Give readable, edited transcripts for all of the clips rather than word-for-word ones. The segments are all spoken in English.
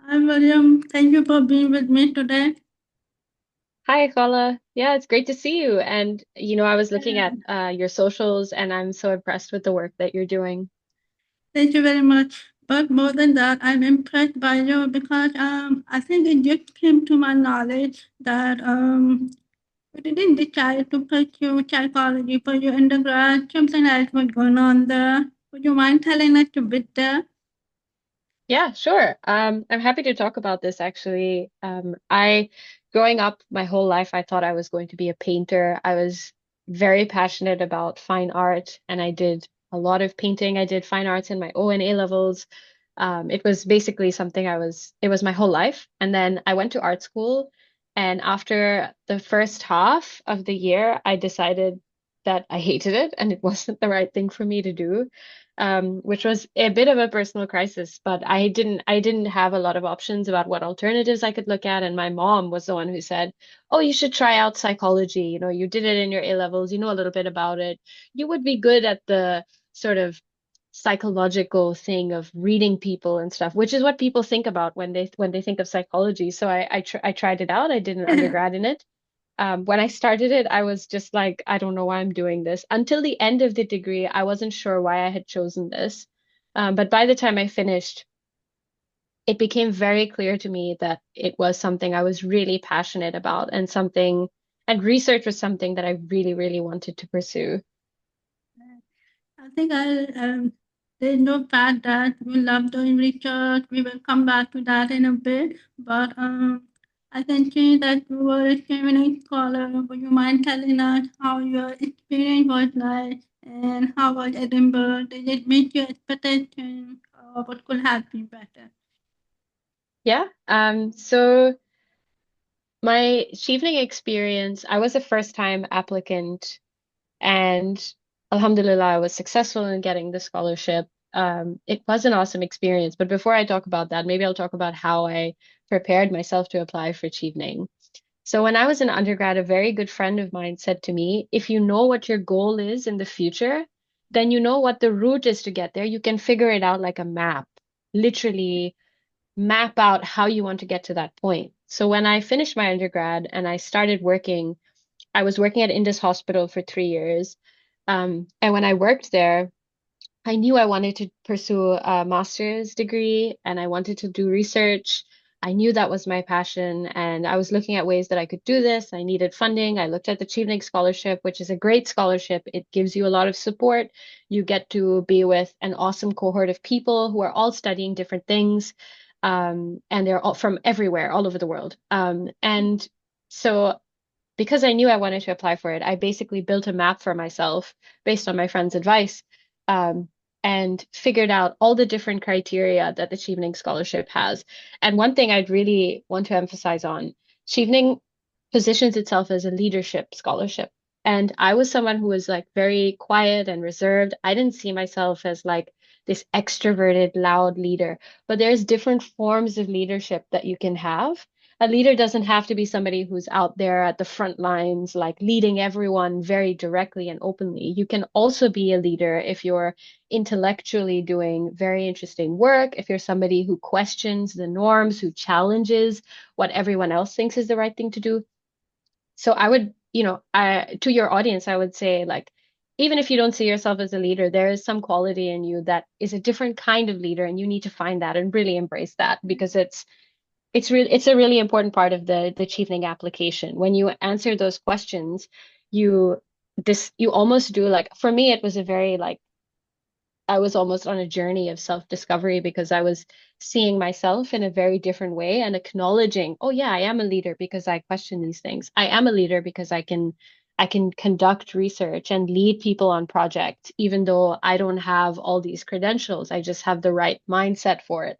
Hi, Maryam. Thank you for being with me today. Hi, Kala. Yeah, it's great to see you. And, I was looking at And your socials and I'm so impressed with the work that you're doing. thank you very much. But more than that, I'm impressed by you because I think it just came to my knowledge that you didn't decide to pursue psychology for your undergrad. Something else was going on there. Would you mind telling us a bit there? Yeah, sure. I'm happy to talk about this actually. Growing up my whole life, I thought I was going to be a painter. I was very passionate about fine art and I did a lot of painting. I did fine arts in my O and A levels. It was basically something it was my whole life. And then I went to art school. And after the first half of the year, I decided that I hated it and it wasn't the right thing for me to do, which was a bit of a personal crisis. But I didn't have a lot of options about what alternatives I could look at. And my mom was the one who said, "Oh, you should try out psychology. You know, you did it in your A levels. You know a little bit about it. You would be good at the sort of psychological thing of reading people and stuff, which is what people think about when they think of psychology." So I tried it out. I did an undergrad in it. When I started it, I was just like, I don't know why I'm doing this. Until the end of the degree, I wasn't sure why I had chosen this. But by the time I finished, it became very clear to me that it was something I was really passionate about and research was something that I really, really wanted to pursue. I think there's no fact that we love doing research. We will come back to that in a bit. But I can see that you were a Chevening scholar. Would you mind telling us how your experience was like and how was Edinburgh? Did it meet your expectations or what could have been better? Yeah. So my Chevening experience, I was a first time applicant. And Alhamdulillah, I was successful in getting the scholarship. It was an awesome experience. But before I talk about that, maybe I'll talk about how I prepared myself to apply for Chevening. So when I was an undergrad, a very good friend of mine said to me, if you know what your goal is in the future, then you know what the route is to get there. You can figure it out like a map, literally map out how you want to get to that point. So when I finished my undergrad and I started working, I was working at Indus Hospital for 3 years. And when I worked there, I knew I wanted to pursue a master's degree and I wanted to do research. I knew that was my passion, and I was looking at ways that I could do this. I needed funding. I looked at the Chevening Scholarship, which is a great scholarship. It gives you a lot of support. You get to be with an awesome cohort of people who are all studying different things, and they're all from everywhere, all over the world. And so because I knew I wanted to apply for it, I basically built a map for myself based on my friend's advice, um, and figured out all the different criteria that the Chevening Scholarship has. And one thing I'd really want to emphasize on, Chevening positions itself as a leadership scholarship. And I was someone who was like very quiet and reserved. I didn't see myself as like this extroverted, loud leader, but there's different forms of leadership that you can have. A leader doesn't have to be somebody who's out there at the front lines, like leading everyone very directly and openly. You can also be a leader if you're intellectually doing very interesting work, if you're somebody who questions the norms, who challenges what everyone else thinks is the right thing to do. So I would, to your audience, I would say, like, even if you don't see yourself as a leader, there is some quality in you that is a different kind of leader, and you need to find that and really embrace that because it's a really important part of the Chevening application. When you answer those questions, you you almost do like for me it was a very like I was almost on a journey of self-discovery because I was seeing myself in a very different way and acknowledging, oh yeah, I am a leader because I question these things. I am a leader because I can conduct research and lead people on projects, even though I don't have all these credentials. I just have the right mindset for it.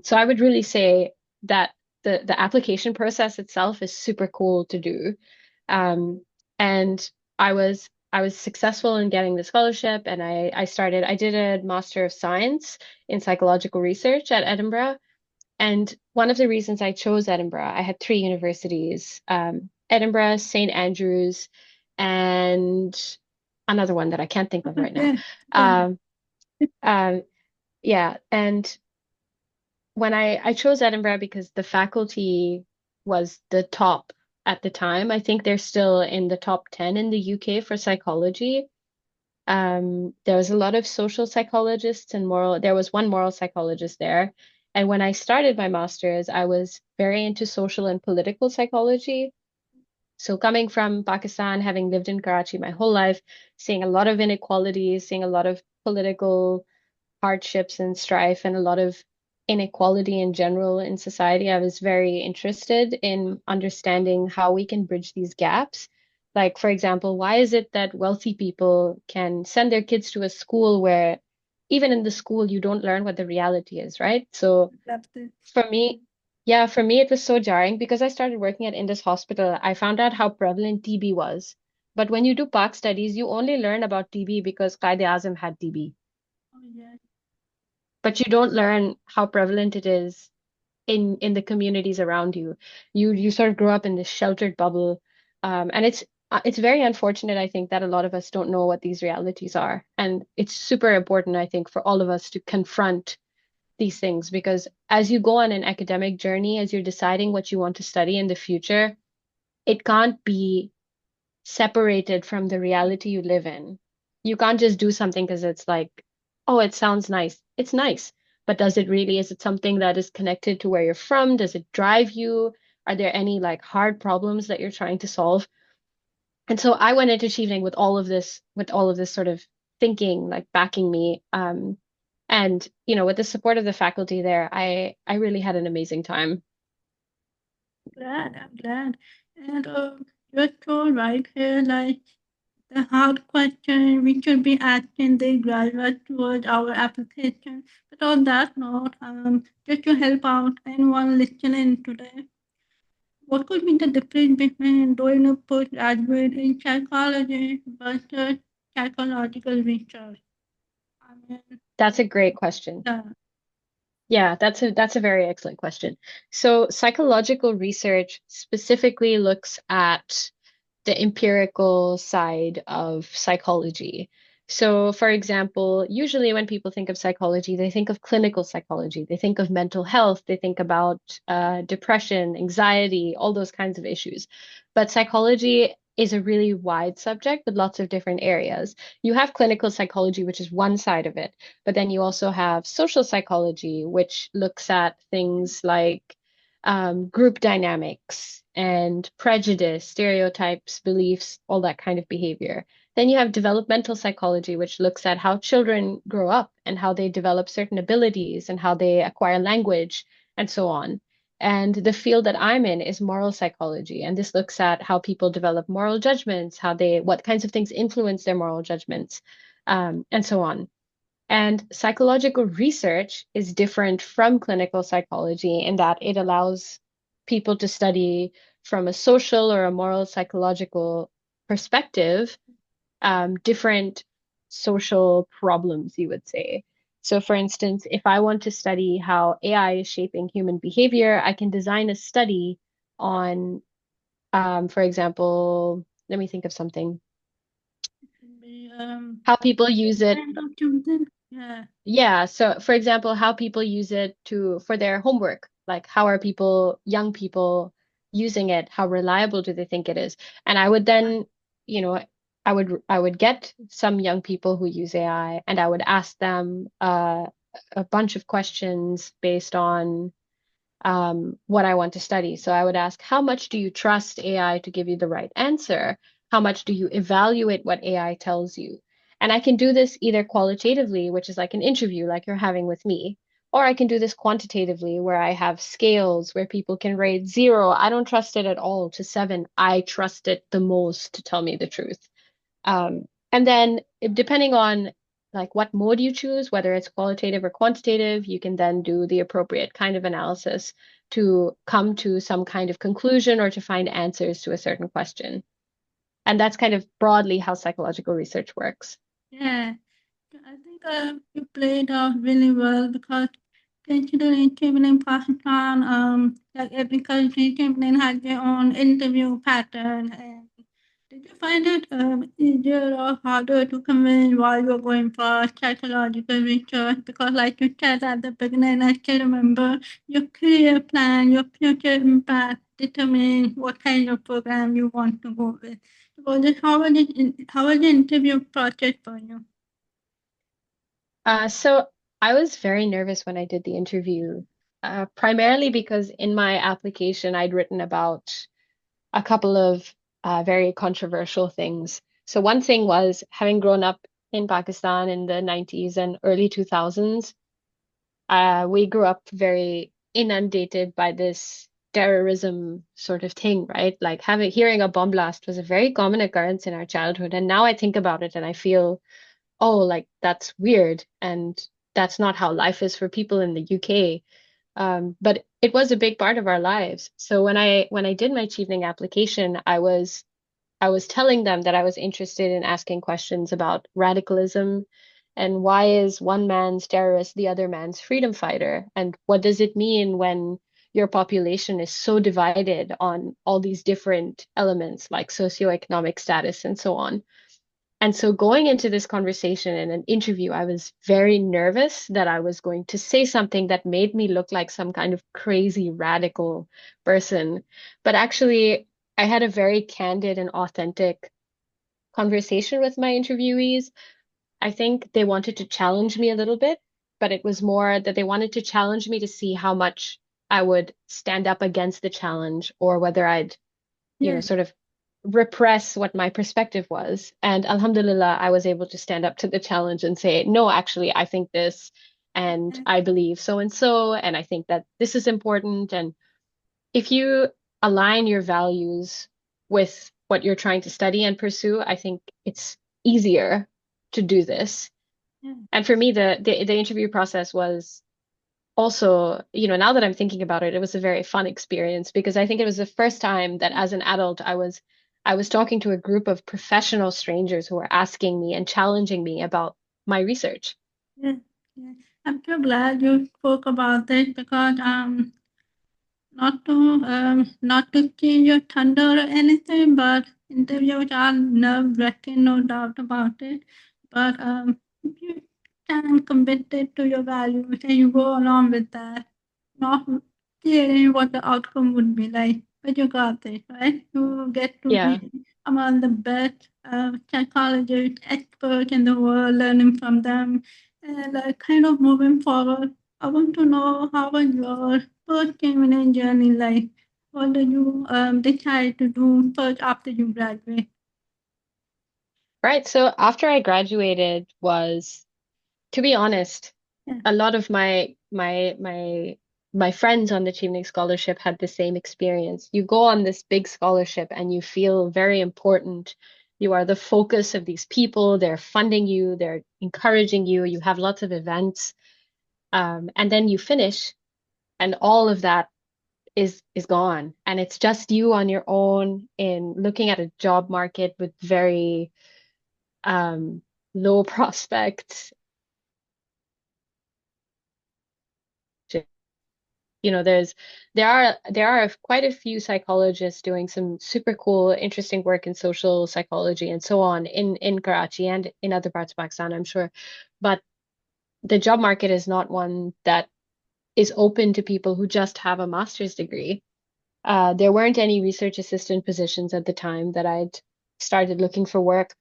So I would really say that the application process itself is super cool to do. Um, and I was successful in getting the scholarship, and I did a Master of Science in Psychological Research at Edinburgh. And one of the reasons I chose Edinburgh, I had three universities, Edinburgh, St. Andrews, and another one that I can't think of right now. Okay. Um, um, yeah, and when I chose Edinburgh because the faculty was the top at the time. I think they're still in the top 10 in the UK for psychology. There was a lot of social psychologists and there was one moral psychologist there. And when I started my master's, I was very into social and political psychology. So coming from Pakistan, having lived in Karachi my whole life, seeing a lot of inequalities, seeing a lot of political hardships and strife and a lot of inequality in general in society, I was very interested in understanding how we can bridge these gaps. Like, for example, why is it that wealthy people can send their kids to a school where even in the school you don't learn what the reality is, right? So Love this. for me, yeah, for me it was so jarring because I started working at Indus Hospital. I found out how prevalent TB was. But when you do Pak studies, you only learn about TB because Qaid-e-Azam had TB, Oh, yes. but you don't learn how prevalent it is in the communities around you. You sort of grow up in this sheltered bubble, and it's very unfortunate, I think, that a lot of us don't know what these realities are, and it's super important, I think, for all of us to confront these things because as you go on an academic journey, as you're deciding what you want to study in the future, it can't be separated from the reality you live in. You can't just do something because it's like, oh, it sounds nice. It's nice. But does it really? Is it something that is connected to where you're from? Does it drive you? Are there any like hard problems that you're trying to solve? And so I went into Chevening with all of this sort of thinking, like backing me. And with the support of the faculty there, I really had an amazing time. Glad, I'm glad. And you're so right here, like the hard question we should be asking the graduate towards our application. But on that note, just to help out anyone listening today, what could be the difference between doing a postgraduate in psychology versus psychological research? I mean, That's a great question. yeah, Yeah, that's a very excellent question. So psychological research specifically looks at the empirical side of psychology. So, for example, usually when people think of psychology, they think of clinical psychology, they think of mental health, they think about depression, anxiety, all those kinds of issues. But psychology is a really wide subject with lots of different areas. You have clinical psychology, which is one side of it, but then you also have social psychology, which looks at things like group dynamics and prejudice, stereotypes, beliefs, all that kind of behavior. Then you have developmental psychology, which looks at how children grow up and how they develop certain abilities and how they acquire language and so on. And the field that I'm in is moral psychology, and this looks at how people develop moral judgments, what kinds of things influence their moral judgments, and so on. And psychological research is different from clinical psychology in that it allows people to study from a social or a moral psychological perspective, different social problems, you would say. So, for instance, if I want to study how AI is shaping human behavior, I can design a study on, for example, let me think of something, maybe how people use it. kind of something. Yeah, Yeah, so for example, how people use it for their homework. Like how are young people using it? How reliable do they think it is? And I would then, you know, I would get some young people who use AI and I would ask them a bunch of questions based on what I want to study. So I would ask, how much do you trust AI to give you the right answer? How much do you evaluate what AI tells you? And I can do this either qualitatively, which is like an interview, like you're having with me, or I can do this quantitatively, where I have scales where people can rate 0, I don't trust it at all, to 7, I trust it the most to tell me the truth. And then depending on like what mode you choose, whether it's qualitative or quantitative, you can then do the appropriate kind of analysis to come to some kind of conclusion or to find answers to a certain question. And that's kind of broadly how psychological research works. yeah. I think you played out really well because considering Chevening Pakistan, like every country, Chevening has their own interview pattern and Did you find it easier or harder to convince while you're going for psychological research? Because, like you said at the beginning, I can remember your career plan, your future impact determines what kind of program you want to go with. How was the interview process for you? So I was very nervous when I did the interview, primarily because in my application I'd written about a couple of very controversial things. So one thing was having grown up in Pakistan in the 90s and early 2000s, we grew up very inundated by this terrorism sort of thing, right? Like hearing a bomb blast was a very common occurrence in our childhood. And now I think about it and I feel, oh, like that's weird. And that's not how life is for people in the UK. But it was a big part of our lives. So when I did my Chevening application, I was telling them that I was interested in asking questions about radicalism and why is one man's terrorist the other man's freedom fighter? And what does it mean when your population is so divided on all these different elements like socioeconomic status and so on? And so going into this conversation in an interview, I was very nervous that I was going to say something that made me look like some kind of crazy radical person. But actually, I had a very candid and authentic conversation with my interviewees. I think they wanted to challenge me a little bit, but it was more that they wanted to challenge me to see how much I would stand up against the challenge or whether I'd Yeah, sort of repress what my perspective was. And Alhamdulillah, I was able to stand up to the challenge and say, no, actually, I think this, and yeah, I believe so and so, and I think that this is important. And if you align your values with what you're trying to study and pursue, I think it's easier to do this. yeah, And for me, the interview process was also, now that I'm thinking about it, it was a very fun experience because I think it was the first time that yeah, as an adult I was talking to a group of professional strangers who were asking me and challenging me about my research. yeah, yeah. I'm so glad you spoke about this because not to change your thunder or anything, but interviews are nerve-wracking, no doubt about it. But if you stand committed to your values and you go along with that, not caring what the outcome would be like, but you got this, right? You get to Yeah. be among the best psychologists, experts in the world, learning from them, and kind of moving forward. I want to know how was your first criminal journey like? What did you decide to do first after you graduate? Right. So after I graduated was, to be honest, Yeah, a lot of my friends on the Chevening scholarship had the same experience. You go on this big scholarship and you feel very important. You are the focus of these people. They're funding you, they're encouraging you, you have lots of events. And then you finish and all of that is gone. And it's just you on your own in looking at a job market with very um, low prospects. There's there are quite a few psychologists doing some super cool, interesting work in social psychology and so on in Karachi and in other parts of Pakistan, I'm sure. But the job market is not one that is open to people who just have a master's degree. There weren't any research assistant positions at the time that I'd started looking for work.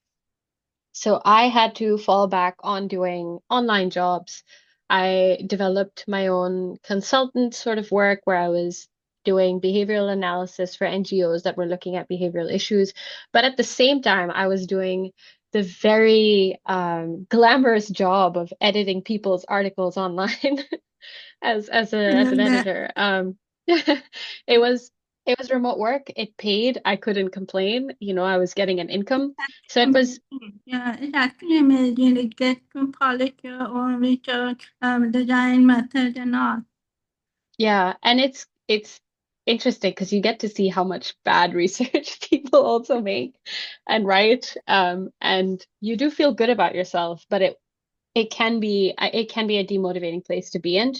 So I had to fall back on doing online jobs. I developed my own consultant sort of work where I was doing behavioral analysis for NGOs that were looking at behavioral issues. But at the same time, I was doing the very glamorous job of editing people's articles online I as love an that. editor. It was it was remote work. It paid. I couldn't complain. I was getting an income. So it was. Amazing. Yeah, it's actually amazing. It gets to polish your own research, design methods and all. Yeah, and it's interesting because you get to see how much bad research people also make and write. And you do feel good about yourself, but it can be a demotivating place to be in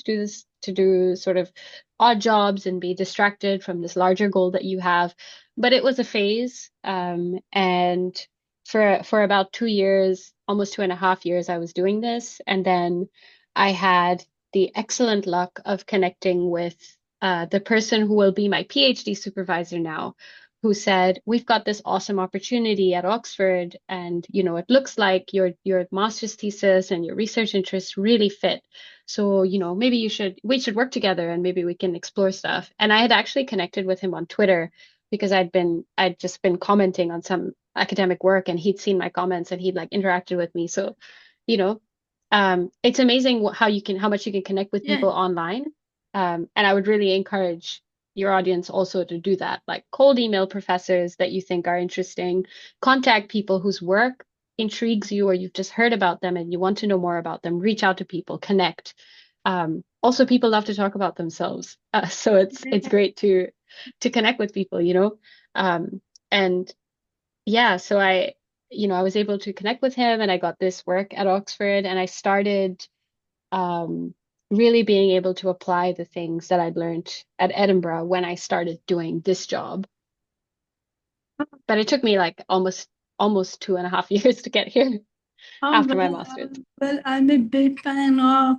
to do sort of odd jobs and be distracted from this larger goal that you have. But it was a phase. And for about 2 years, almost 2.5 years, I was doing this. And then I had the excellent luck of connecting with the person who will be my PhD supervisor now, who said, "We've got this awesome opportunity at Oxford, and it looks like your master's thesis and your research interests really fit. So, maybe we should work together and maybe we can explore stuff." And I had actually connected with him on Twitter because I'd just been commenting on some academic work and he'd seen my comments and he'd like interacted with me. So, you know, it's amazing how much you can connect with Yeah, people online. And I would really encourage your audience also to do that. Like cold email professors that you think are interesting, contact people whose work intrigues you or you've just heard about them and you want to know more about them, reach out to people, connect. Also, people love to talk about themselves, so it's yeah. great to connect with people. Um, and yeah, so I was able to connect with him and I got this work at Oxford and I started um, really being able to apply the things that I'd learned at Edinburgh when I started doing this job. But it took me like almost 2.5 years to get here Oh, after my master's. well, I'm a big fan of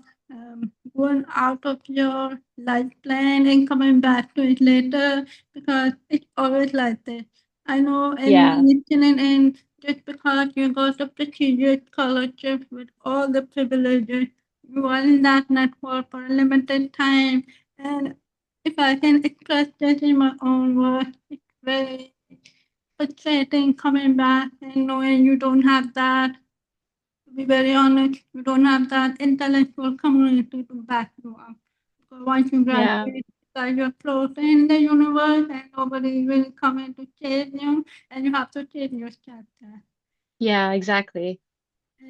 going out of your life plan and coming back to it later because it's always like this. I know Yeah, anyone listening in, just because you got a prestigious scholarship with all the privileges, you are in that network for a limited time. And if I can express this in my own words, it's very frustrating coming back and knowing you don't have that. To be very honest, you don't have that intellectual community to back you up. Because once you yeah, graduate, you're floating in the universe and nobody will come in to chase you and you have to change your chapter. yeah, exactly.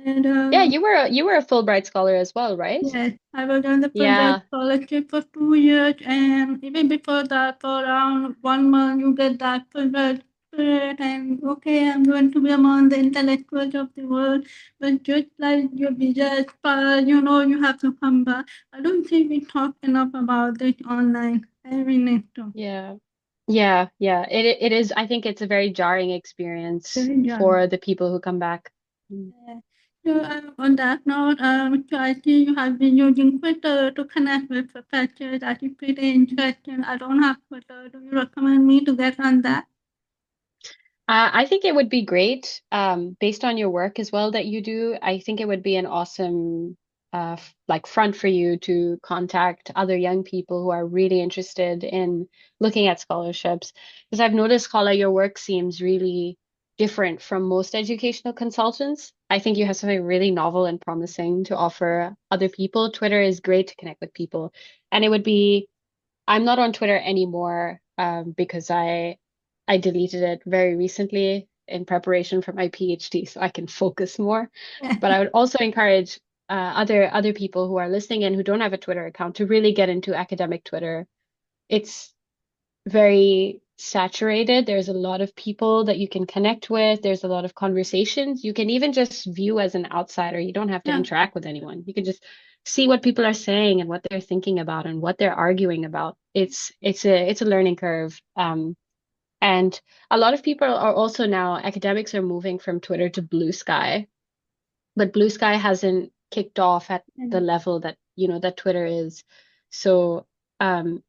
And Yeah, you were a Fulbright scholar as well, right? yes, I was on the Fulbright Yeah, scholarship for 2 years, and even before that, for around 1 month, you get that Fulbright spirit, and okay, I'm going to be among the intellectuals of the world. But just like your visa expires, you have to come back. I don't think we talk enough about this online. I mean, need to. yeah. Yeah, yeah. It is, I think it's a very jarring experience Very young. for the people who come back. Mm. Yeah. So, on that note, I see you have been using Twitter to connect with professors. That is pretty interesting. I don't have Twitter. Do you recommend me to get on that? I think it would be great, based on your work as well that you do. I think it would be an awesome, like front for you to contact other young people who are really interested in looking at scholarships. Because I've noticed, Kala, your work seems really different from most educational consultants. I think you have something really novel and promising to offer other people. Twitter is great to connect with people, and it would be I'm not on Twitter anymore because I deleted it very recently in preparation for my PhD, so I can focus more. But I would also encourage other people who are listening and who don't have a Twitter account to really get into academic Twitter. It's very saturated. There's a lot of people that you can connect with. There's a lot of conversations. You can even just view as an outsider. You don't have to Yeah, interact with anyone. You can just see what people are saying and what they're thinking about and what they're arguing about. It's a learning curve. And a lot of people are also now academics are moving from Twitter to Blue Sky, but Blue Sky hasn't kicked off at the and level that Twitter is. So um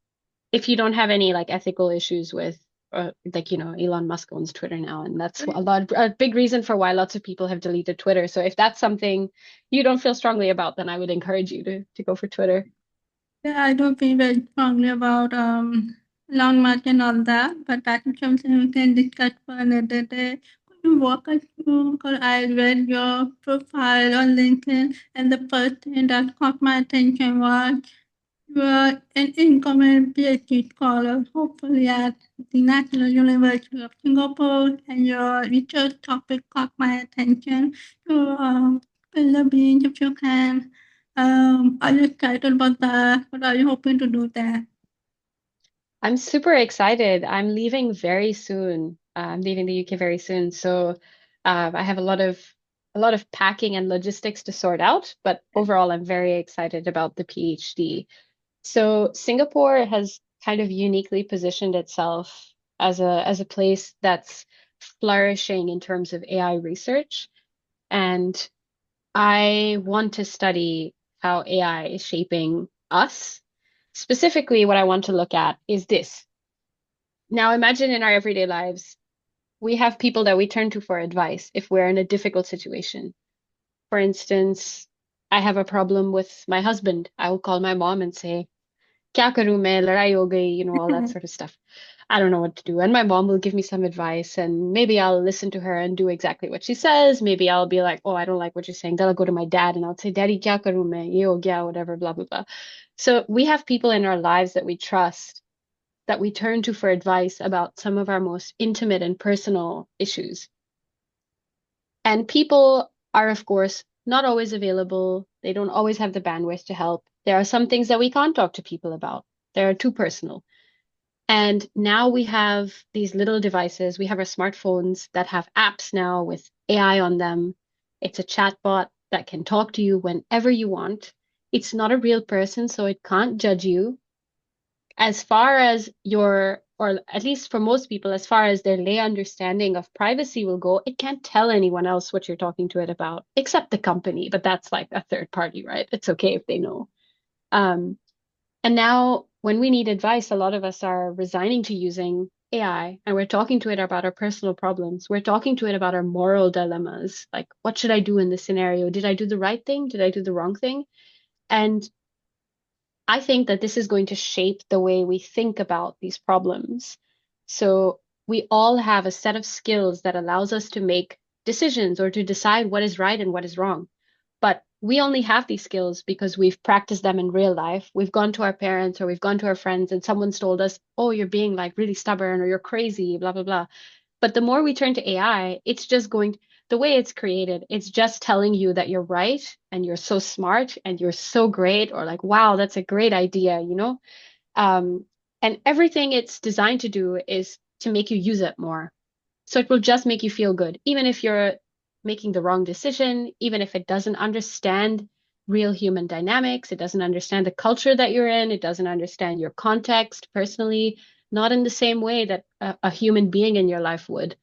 if you don't have any like ethical issues with like Elon Musk owns Twitter now and that's a big reason for why lots of people have deleted Twitter. So if that's something you don't feel strongly about, then I would encourage you to go for Twitter. yeah, I don't feel very strongly about long march and all that, but that is something we can discuss for another day. Could you walk us through? Because I read your profile on LinkedIn, and the first thing that caught my attention was you are an incoming PhD scholar, hopefully at the National University of Singapore, and your research topic caught my attention. So, spill the beans if you can. Are you excited about that? What are you hoping to do there? I'm super excited. I'm leaving very soon. I'm leaving the UK very soon. So I have a lot of packing and logistics to sort out, but overall I'm very excited about the PhD. So Singapore has kind of uniquely positioned itself as a place that's flourishing in terms of AI research. And I want to study how AI is shaping us. Specifically, what I want to look at is this. Now, imagine in our everyday lives, we have people that we turn to for advice if we're in a difficult situation. For instance, I have a problem with my husband. I will call my mom and say, "Kya karu main? Ladai ho gayi," all that sort of stuff. I don't know what to do. And my mom will give me some advice, and maybe I'll listen to her and do exactly what she says. Maybe I'll be like, "Oh, I don't like what you're saying." Then I'll go to my dad and I'll say, "Daddy, kya karu main? Ye ho gaya," whatever, blah, blah, blah. So we have people in our lives that we trust, that we turn to for advice about some of our most intimate and personal issues. And people are, of course, not always available. They don't always have the bandwidth to help. There are some things that we can't talk to people about. They're too personal. And now we have these little devices. We have our smartphones that have apps now with AI on them. It's a chatbot that can talk to you whenever you want. It's not a real person, so it can't judge you. As far as your, or at least for most people, as far as their lay understanding of privacy will go, it can't tell anyone else what you're talking to it about, except the company. But that's like a third party, right? It's okay if they know. Um, and now, when we need advice, a lot of us are resigning to using AI and we're talking to it about our personal problems. We're talking to it about our moral dilemmas. Like, what should I do in this scenario? Did I do the right thing? Did I do the wrong thing? And I think that this is going to shape the way we think about these problems. So, we all have a set of skills that allows us to make decisions or to decide what is right and what is wrong. But we only have these skills because we've practiced them in real life. We've gone to our parents or we've gone to our friends and someone's told us, "Oh, you're being like really stubborn or you're crazy, blah, blah, blah." But the more we turn to AI, it's just going, the way it's created, it's just telling you that you're right and you're so smart and you're so great, or like, wow, that's a great idea. Um, and everything it's designed to do is to make you use it more. So it will just make you feel good, even if you're making the wrong decision, even if it doesn't understand real human dynamics, it doesn't understand the culture that you're in, it doesn't understand your context personally, not in the same way that a human being in your life would.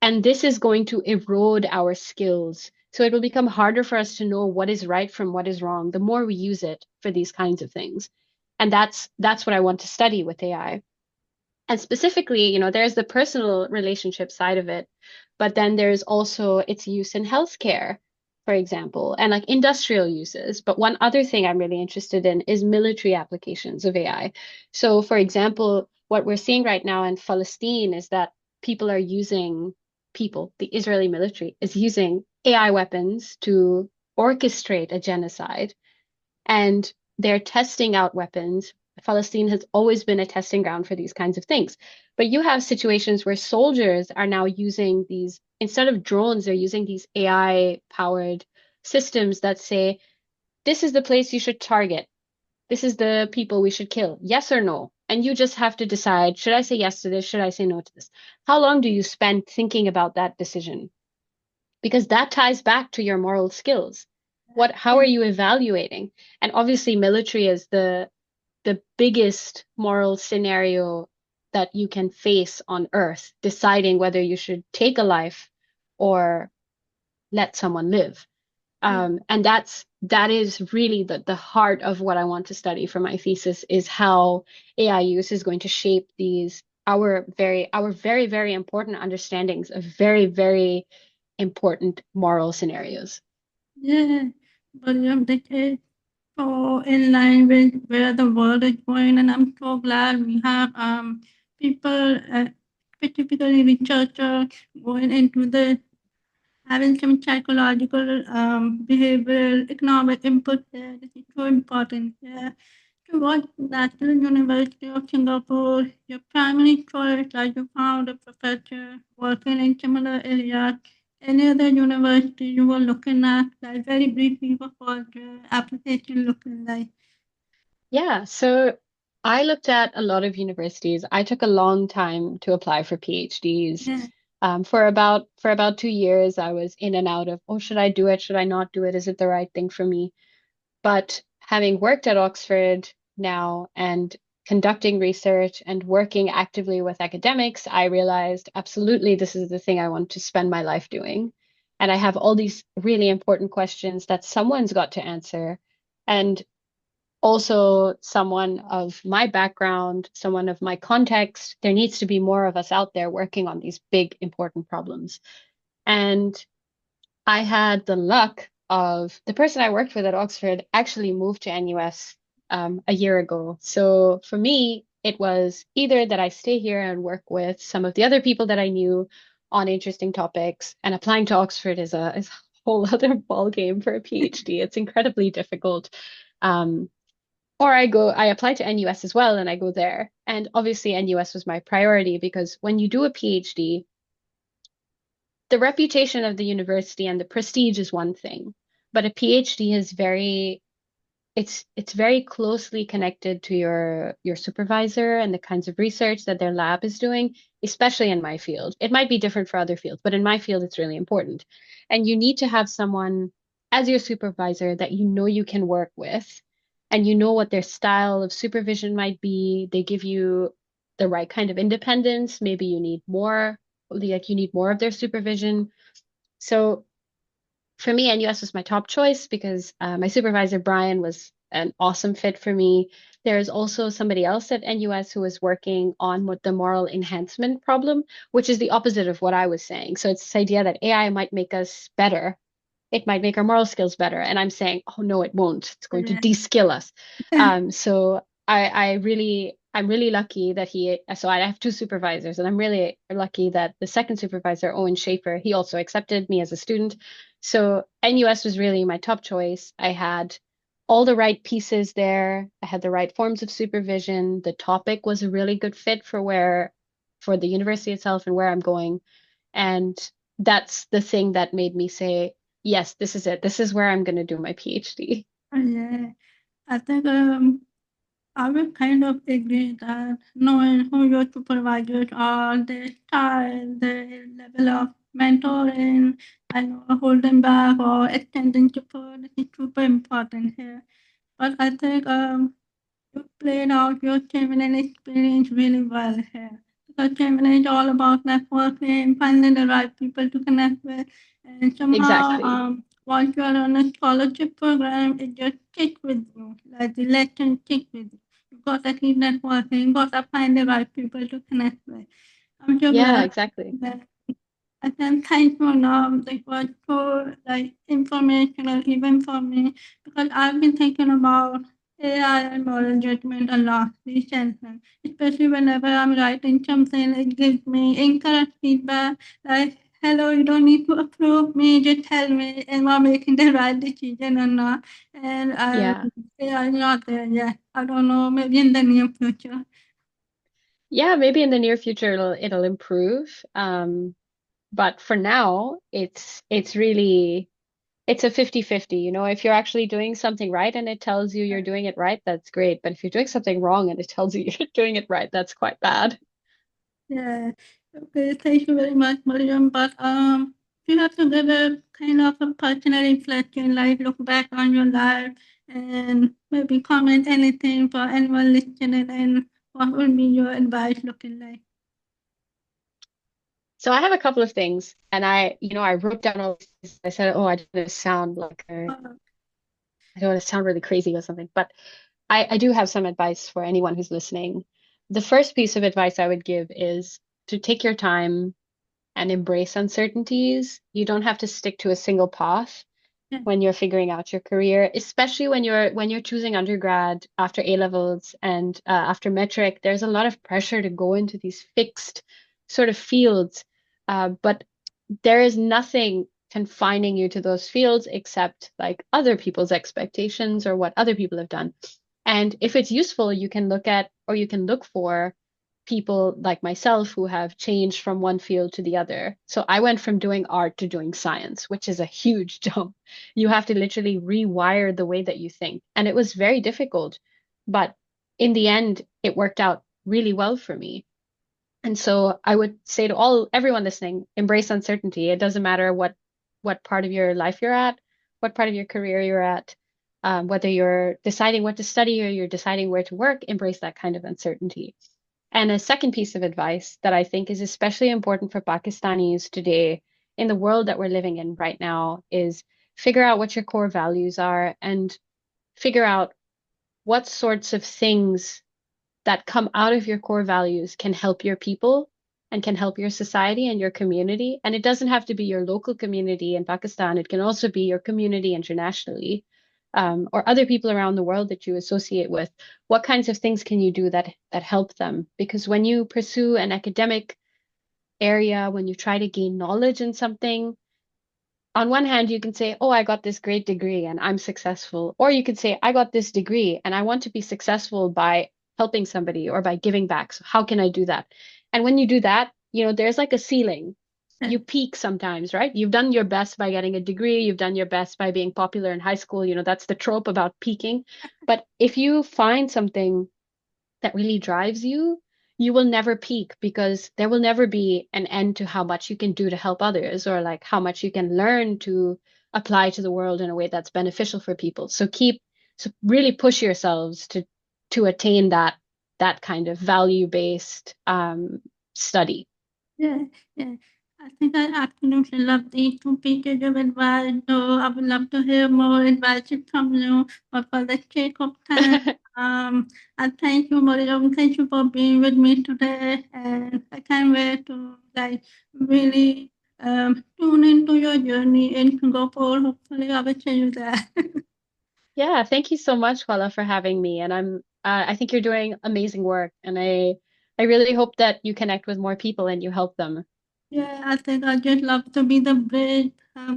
And this is going to erode our skills. So it will become harder for us to know what is right from what is wrong the more we use it for these kinds of things. And that's what I want to study with AI. And specifically, there's the personal relationship side of it, but then there's also its use in healthcare, for example, and like industrial uses. But one other thing I'm really interested in is military applications of AI. So, for example, what we're seeing right now in Palestine is that people are using, the Israeli military is using AI weapons to orchestrate a genocide, and they're testing out weapons. Palestine has always been a testing ground for these kinds of things. But you have situations where soldiers are now using these, instead of drones, they're using these AI powered systems that say, this is the place you should target. This is the people we should kill. Yes or no? And you just have to decide, should I say yes to this? Should I say no to this? How long do you spend thinking about that decision? Because that ties back to your moral skills. How are you evaluating? And obviously military is the biggest moral scenario that you can face on earth, deciding whether you should take a life or let someone live. Yeah. And that is really the heart of what I want to study for my thesis, is how AI use is going to shape these our very, very important understandings of very, very important moral scenarios. Yeah, but it's so in line with where the world is going, and I'm so glad we have people, specifically researchers, going into the having some psychological, behavioral, economic input there. This is so important. Yeah. To what National University of Singapore, your primary choice, like you found a professor working in similar areas, any other university you were looking at, like very briefly, what was the application looking like? Yeah, so I looked at a lot of universities. I took a long time to apply for PhDs. Yeah, For about 2 years, I was in and out of, oh, should I do it? Should I not do it? Is it the right thing for me? But having worked at Oxford, now and conducting research and working actively with academics, I realized absolutely this is the thing I want to spend my life doing. And I have all these really important questions that someone's got to answer. And also, someone of my background, someone of my context, there needs to be more of us out there working on these big, important problems. And I had the luck of the person I worked with at Oxford actually moved to NUS a year ago. So for me, it was either that I stay here and work with some of the other people that I knew on interesting topics, and applying to Oxford is a whole other ball game for a PhD. It's incredibly difficult. Um, or I apply to NUS as well and I go there. And obviously NUS was my priority because when you do a PhD, the reputation of the university and the prestige is one thing, but a PhD is it's very closely connected to your supervisor and the kinds of research that their lab is doing, especially in my field. It might be different for other fields, but in my field it's really important. And you need to have someone as your supervisor that you know you can work with and you know what their style of supervision might be. They give you the right kind of independence. Maybe you need more, like you need more of their supervision. So for me, NUS was my top choice because my supervisor, Brian, was an awesome fit for me. There's also somebody else at NUS who was working on what the moral enhancement problem, which is the opposite of what I was saying. So it's this idea that AI might make us better, it might make our moral skills better. And I'm saying, oh no, it won't. It's going to Yeah. de-skill us. So I'm really lucky that so I have two supervisors, and I'm really lucky that the second supervisor, Owen Schaefer, he also accepted me as a student. So NUS was really my top choice. I had all the right pieces there. I had the right forms of supervision. The topic was a really good fit for the university itself and where I'm going. And that's the thing that made me say, yes, this is it. This is where I'm going to do my PhD. Yeah. I think I would kind of agree that knowing who your supervisors are, their style, their level of mentoring, and holding back or extending support is super important here. But I think you played out your Chevening experience really well here. Because Chevening is all about networking, finding the right people to connect with, and somehow Exactly. once you are on a scholarship program, it just sticks with you, like the lesson sticks with you. You gotta keep networking, you gotta find the right people to connect with. I'm so Yeah, glad exactly. that I can thank you now. It was so like informational even for me because I've been thinking about AI and moral judgment a lot recently. Especially whenever I'm writing something, it gives me incorrect feedback like, hello, you don't need to approve me, just tell me am I making the right decision or not. And Yeah. AI is not there yet. I don't know, maybe in the near future. Yeah, maybe in the near future it'll improve. But for now, it's really it's a 50-50. You know, if you're actually doing something right and it tells you you're doing it right, that's great. But if you're doing something wrong and it tells you you're doing it right, that's quite bad. Yeah. Okay. Thank you very much, Mariam. But you have to give a kind of a personal reflection, like look back on your life and maybe comment anything for anyone listening, and what would be your advice looking like? So I have a couple of things, and I wrote down all these things. I said, oh, I don't want to sound like Uh, I don't want to sound really crazy or something, but I do have some advice for anyone who's listening. The first piece of advice I would give is to take your time and embrace uncertainties. You don't have to stick to a single path yeah, when you're figuring out your career, especially when you're choosing undergrad after A levels and after metric. There's a lot of pressure to go into these fixed sort of fields, but there is nothing confining you to those fields except like other people's expectations or what other people have done. And if it's useful, you can look at or you can look for people like myself who have changed from one field to the other. So I went from doing art to doing science, which is a huge jump. You have to literally rewire the way that you think. And it was very difficult, but in the end, it worked out really well for me. And so I would say to everyone listening, embrace uncertainty. It doesn't matter what part of your life you're at, what part of your career you're at. Whether you're deciding what to study or you're deciding where to work, embrace that kind of uncertainty. And a second piece of advice that I think is especially important for Pakistanis today in the world that we're living in right now is figure out what your core values are and figure out what sorts of things that come out of your core values can help your people and can help your society and your community. And it doesn't have to be your local community in Pakistan, it can also be your community internationally. Or other people around the world that you associate with, what kinds of things can you do that help them? Because when you pursue an academic area, when you try to gain knowledge in something, on one hand, you can say, oh, I got this great degree and I'm successful. Or you could say, I got this degree and I want to be successful by helping somebody or by giving back. So how can I do that? And when you do that, there's like a ceiling. Yeah. You peak sometimes, right? You've done your best by getting a degree. You've done your best by being popular in high school. That's the trope about peaking. But if you find something that really drives you, you will never peak because there will never be an end to how much you can do to help others or like how much you can learn to apply to the world in a way that's beneficial for people. So really push yourselves to attain that kind of value-based study. Yeah, yeah. I think I absolutely love these two pieces of advice. So I would love to hear more advice from you. But for the sake of time, I thank you, Maryam. Thank you for being with me today. And I can't wait to really tune into your journey in Singapore. Hopefully, I will see you there. Yeah, thank you so much, Paula, for having me. And I think you're doing amazing work, and I really hope that you connect with more people and you help them. Yeah, I think I just love to be the bridge,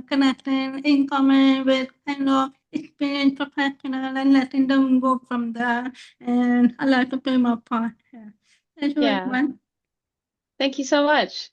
connecting in common with experienced professional and letting them go from there. And I like to play my part. Yeah. Thank you, Yeah, everyone. thank you so much.